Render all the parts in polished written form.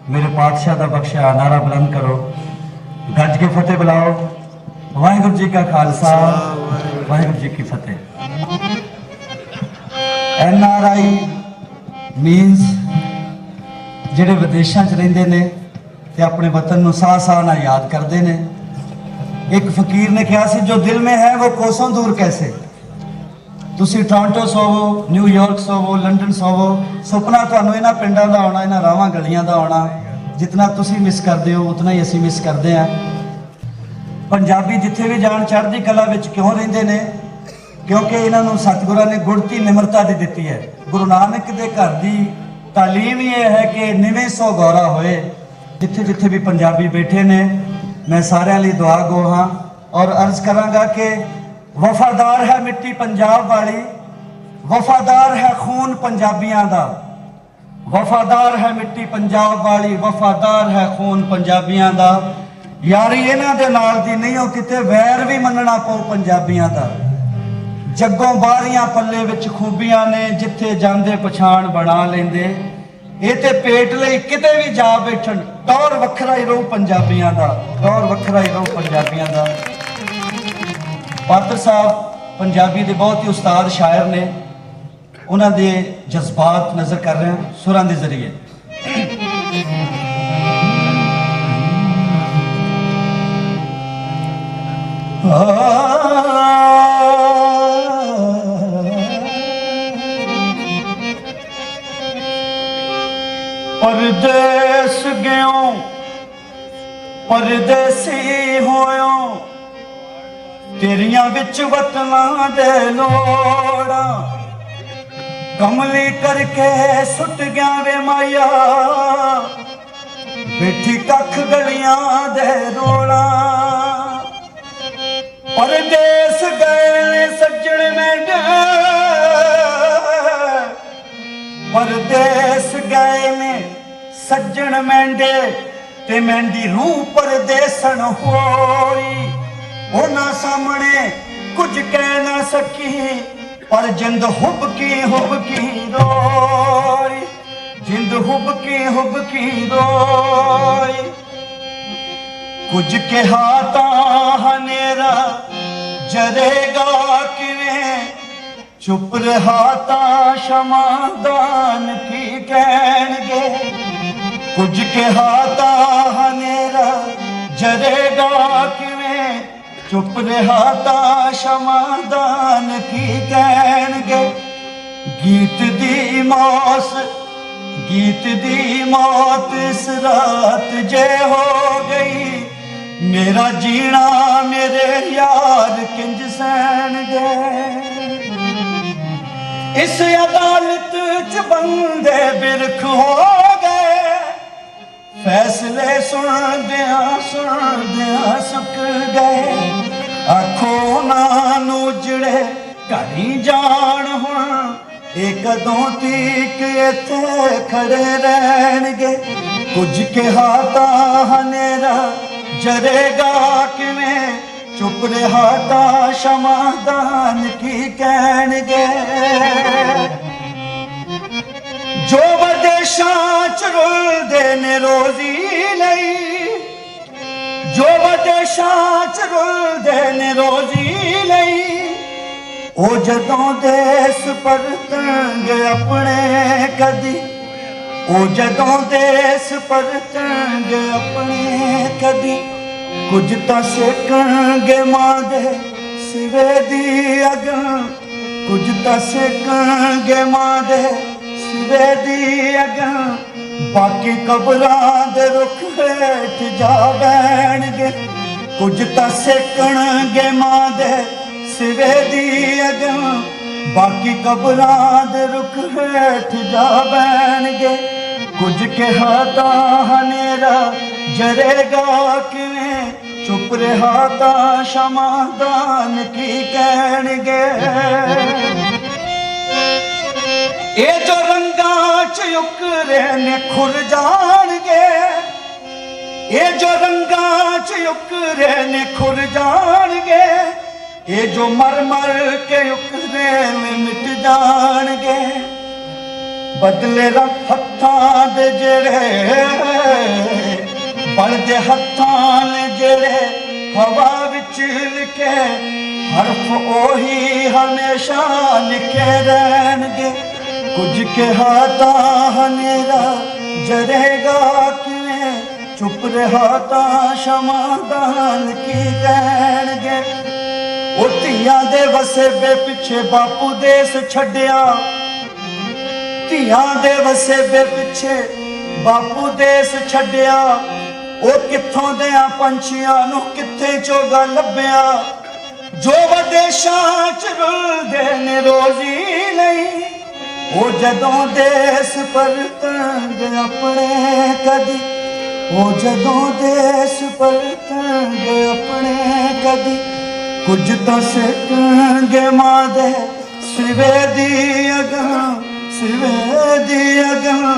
मेरे पातशाह का बख्शिया नारा बुलंद करो, गज के फतेह बुलाओ। वाहिगुरू जी का खालसा, वाहिगुरू जी की फतेह। NRI मीनस ਜਿਹੜੇ ਵਿਦੇਸ਼ਾਂ 'ਚ ਰਹਿੰਦੇ ਨੇ ਤੇ ਆਪਣੇ ਵਤਨ ਨੂੰ ਸਾਹ-ਸਾਹ ਨਾਲ ਯਾਦ ਕਰਦੇ ਨੇ। ਇੱਕ ਫਕੀਰ ਨੇ ਕਿਹਾ ਸੀ, ਜੋ ਦਿਲ में है वो कोसों दूर कैसे। ਤੁਸੀਂ ਟੋਰਾਂਟੋ ਸੋਵੋ, ਨਿਊਯਾਰਕ ਸੋਵੋ, ਲੰਡਨ ਸੋਵੋ, ਸੁਪਨਾ ਤੁਹਾਨੂੰ ਇਹਨਾਂ ਪਿੰਡਾਂ ਦਾ ਆਉਣਾ, ਇਹਨਾਂ ਰਾਵਾਂ ਗਲੀਆਂ ਦਾ ਆਉਣਾ। ਜਿਤਨਾ ਤੁਸੀਂ ਮਿਸ ਕਰਦੇ ਹੋ ਉਤਨਾ ਹੀ ਅਸੀਂ ਮਿਸ ਕਰਦੇ ਹਾਂ। ਪੰਜਾਬੀ ਜਿੱਥੇ ਵੀ ਜਾਣ ਚੜ੍ਹਦੀ ਕਲਾ ਵਿੱਚ ਕਿਉਂ ਰਹਿੰਦੇ ਨੇ? ਕਿਉਂਕਿ ਇਹਨਾਂ ਨੂੰ ਸਤਿਗੁਰਾਂ ਨੇ ਗੁੜਤੀ ਨਿਮਰਤਾ ਦੀ ਦਿੱਤੀ ਹੈ। ਗੁਰੂ ਨਾਨਕ ਦੇ ਘਰ ਦੀ ਤਾਲੀਮ ਇਹ ਹੈ ਕਿ ਨਿਵੇਂ ਸੋ ਗੌਰਾ ਹੋਏ। ਜਿੱਥੇ ਜਿੱਥੇ ਵੀ ਪੰਜਾਬੀ ਬੈਠੇ ਨੇ, ਮੈਂ ਸਾਰਿਆਂ ਲਈ ਦੁਆ ਗੋ ਹਾਂ ਔਰ ਅਰਜ਼ ਕਰਾਂਗਾ ਕਿ ਵਫਾਦਾਰ ਹੈ ਮਿੱਟੀ ਪੰਜਾਬ ਵਾਲੀ, ਵਫਾਦਾਰ ਹੈ ਖੂਨ ਪੰਜਾਬੀਆਂ ਦਾ। ਵਫਾਦਾਰ ਹੈ ਮਿੱਟੀ ਪੰਜਾਬ ਵਾਲੀ, ਵਫਾਦਾਰ ਹੈ ਖੂਨ ਪੰਜਾਬੀਆਂ ਦਾ। ਯਾਰੀ ਇਹਨਾਂ ਦੇ ਨਾਲ ਦੀ ਨਹੀਂ, ਉਹ ਕਿਤੇ ਵੈਰ ਵੀ ਮੰਨਣਾ ਪਊ ਪੰਜਾਬੀਆਂ ਦਾ। ਜੱਗੋਂ ਬਾਹਰੀਆਂ ਪੱਲੇ ਵਿੱਚ ਖੂਬੀਆਂ ਨੇ, ਜਿੱਥੇ ਜਾਂਦੇ ਪਛਾਣ ਬਣਾ ਲੈਂਦੇ। ਇਹ ਤੇ ਪੇਟ ਲਈ ਕਿਤੇ ਵੀ ਜਾ ਬੈਠਣ, ਟੌਰ ਵੱਖਰਾ ਹੀ ਰਹੂ ਪੰਜਾਬੀਆਂ ਦਾ, ਟੌਰ ਵੱਖਰਾ ਹੀ ਰਹੂ ਪੰਜਾਬੀਆਂ ਦਾ। ਪਾਤਰ ਸਾਹਿਬ ਪੰਜਾਬੀ ਦੇ ਬਹੁਤ ਹੀ ਉਸਤਾਦ ਸ਼ਾਇਰ ਨੇ। ਉਹਨਾਂ ਦੇ ਜਜ਼ਬਾਤ ਨਜ਼ਰ ਕਰ ਰਹੇ ਹਾਂ ਸੁਰਾਂ ਦੇ ਜ਼ਰੀਏ। परदेस गयो परदेसी होयो, तेरिया विच वतना दे लोड़ा। कमली करके सुट गया वे माया, बैठी कख गलियां दे रोड़ा। परदेस गए सज्जण मेंढे, परदेस गए ने सज्जण मेंढे, ते मेंढी रूह परदेसन होई। उन्हां सामने कुछ कह ना सकी, पर जिंद हुबकी रोई, जिंद हुबकी रोई। कुछ कहा तां हनेरा जरेगा किवें, चुप रहा तां शमादान की कहणगे। कुछ कहा तां हनेरा जरेगा किवें, चुप रहा तां शमादान की कहणगे। गीत दी मौत इस रात जे हो गई, मेरा जीना मेरे यार किंज सहणगे। इस अदालत च बंदे बिरख हो गए, फैसले सुनदियां सुक गए। आखो नानू जड़े घरी जान हुण, एक कदों तीक इत्थे खड़े रहणगे। कुछ कहा तां हनेरा जरेगा किवें, चुप रहा तां शमादान की कहणगे। जो विदेशां च रुलदे ने रोजी लई, जो विदेशां च रुलदे ने रोजी लई। ओ जदों देस परतणगे अपने कदी, ओ जदों देस परतणगे अपने कदी। कुछ तां सेकणगे मां दे सिवे दी अग, कुछ तां सेकणगे मां दे सिवे दी अग। बाकी कबरां दे रुख हेठ जा बैणगे। कुछ तां सेकणगे मां दे सिवे दी अग, बाकी कबरां दे रुख हेठ जा बैणगे। कुछ कहा तां हनेरा जरेगा किवें, चुप रहा तां शमादान की कहणगे। ये जो रंगां च उकरे ने खुर जाणगे, ये जो रंगां च उकरे ने खुर जाणगे। ये जो मर मर के उकरे में मिट जाणगे। ਬਦਲੇ ਰੱਖ ਹੱਥਾਂ ਦੇ ਜਿਹੜੇ ਬਲਦੇ ਹੱਥਾਂ ਨੇ ਜਿਹੜੇ ਹਵਾ ਵਿੱਚ ਲਿਖੇ ਹਰਫ ਉਹੀ ਹਮੇਸ਼ਾ ਲਿਖੇ ਰਹਿਣਗੇ। ਕੁਝ ਕਿਹਾ ਤਾਂ ਹਨੇਰਾ ਜਰੇਗਾ ਕਿਵੇਂ, ਚੁੱਪ ਰਿਹਾ ਤਾਂ ਸ਼ਮਾਦਾਨ ਕੀ ਕਹਿਣਗੇ। ਉਹ ਧੀਆਂ ਦੇ ਵਸੇਬੇ ਪਿੱਛੇ ਬਾਪੂ ਦੇਸ ਛੱਡਿਆ, ਧੀਆਂ ਦੇ ਵਸੇਬੇ ਪਿੱਛੇ ਬਾਪੂ ਦੇਸ ਛੱਡਿਆ। ਉਹ ਕਿੱਥੋਂ ਦਿਆਂ ਪੰਛੀਆਂ ਨੂੰ ਕਿੱਥੇ ਚੋਗਾ ਲੱਭਿਆ, ਜੋ ਵਿਦੇਸ਼ਾਂ ਚ ਰੁਲਦੇ ਨੇ ਰੋਜ਼ੀ ਨਹੀਂ। ਉਹ ਜਦੋਂ ਦੇਸ ਪਰਤਣਗੇ ਆਪਣੇ ਕਦੀ, ਉਹ ਜਦੋਂ ਦੇਸ ਪਰਤਣਗੇ ਆਪਣੇ ਕਦੀ। ਕੁਝ ਤਾਂ ਸਿੱਖਣਗੇ ਮਾਂ ਦੇ ਸਿਵੇ ਦੀ ਅਗਾਂ, ਸਿਵੇ ਦੀ ਅਗਾਂ।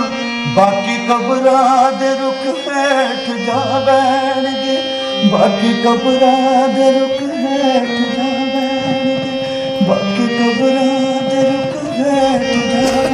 ਬਾਕੀ ਕਬਰਾਂ ਦੇ ਰੁੱਖ ਹੇਠ ਜਾ ਬੈਣਗੇ, ਬਾਕੀ ਕਬਰਾਂ ਦੇ ਰੁੱਖ ਹੇਠ ਜਾ ਬੈਣਗੇ, ਬਾਕੀ ਕਬਰਾਂ ਦੇ ਰੁੱਖ ਹੇਠ ਜਾ